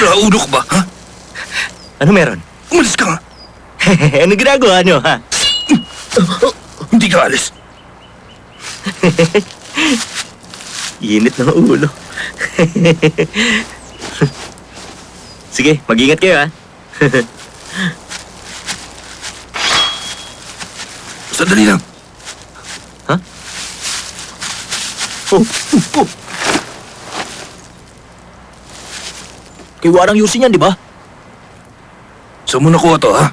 Sira ulo ka ba, ha? Ano meron? Umalis ka nga. Ano ginagawa nyo, ha? Hindi ka alis. Init ng ulo. Sige, mag-ingat kayo, ha? Sandali lang. Oh. Kay Warang Yusin yan, di ba? Saan mo nakuha to, ha?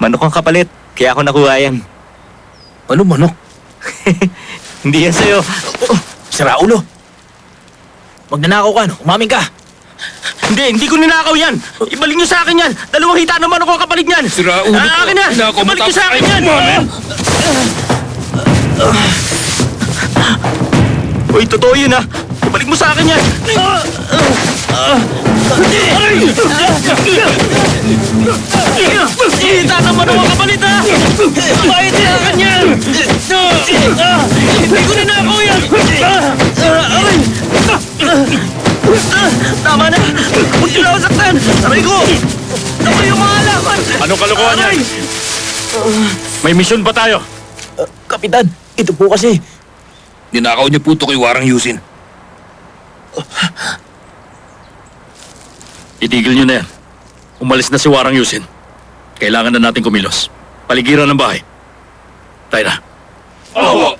Manok ang kapalit, kaya ako nakuha yan. Ano manok? Hindi yan sa'yo. Sira ulo. Magnanakaw ka, no? Umamin ka. Hindi ko ninakaw yan. Ibalik niyo sa akin yan. Dalawang hita naman ako ang kapalit niyan. Sira ulo to. Akin na. Hinako mo, Ibalik niyo sa akin tapos- yan. Umamin. Uy, totoo yun, ha? Ibalik mo sa akin yan. Hita naman ako ang kapalit, ha? Bayad sa akin yan. Hindi ko ninakaw yan. Aray! Tama na! Huwag niyo na ako saktan! Aray ko! Ako yung mga alaman! Anong kalokohan yan? Aray! May misyon ba tayo? Kapitan, ito po kasi. Ninakaw niya po to kay Warang Yusin. Itigil nyo na yan. Umalis na si Warang Yusin. Kailangan na natin kumilos. Paligiran ng bahay. Tayo na. Oo!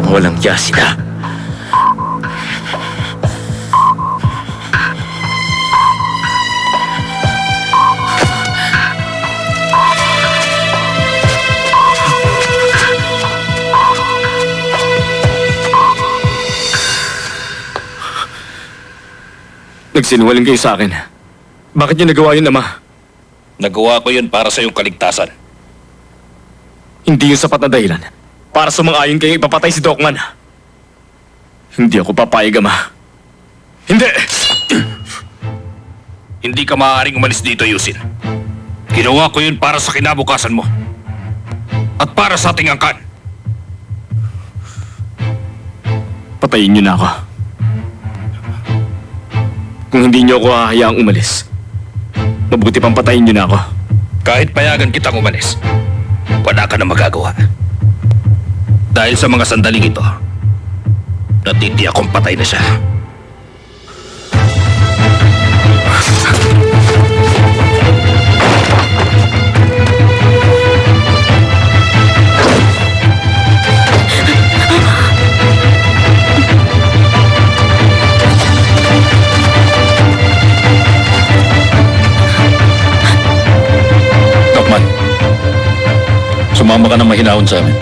Walang hiya sila. Nagsinungaling kayo sa akin. Bakit niyo nagawa yun, Ama? Nagawa ko yun para sa iyong kaligtasan. Hindi yun sapat na dahilan. Para sumang-ayon kayong ipapatay si Dokman. Hindi ako papayag, Ama. Hindi! Hindi ka maaaring umalis dito, Yusin. Ginawa ko yun para sa kinabukasan mo. At para sa ating angkan. Patayin niyo na ako. Kung hindi niyo ako hahayaang umalis, mabuti pang patayin niyo na ako. Kahit payagan kitang umalis, wala ka na magagawa. Dahil sa mga sandaling ito, natitiyak kong patay na siya. Dokman, sumama ka ng mahinahon sa amin.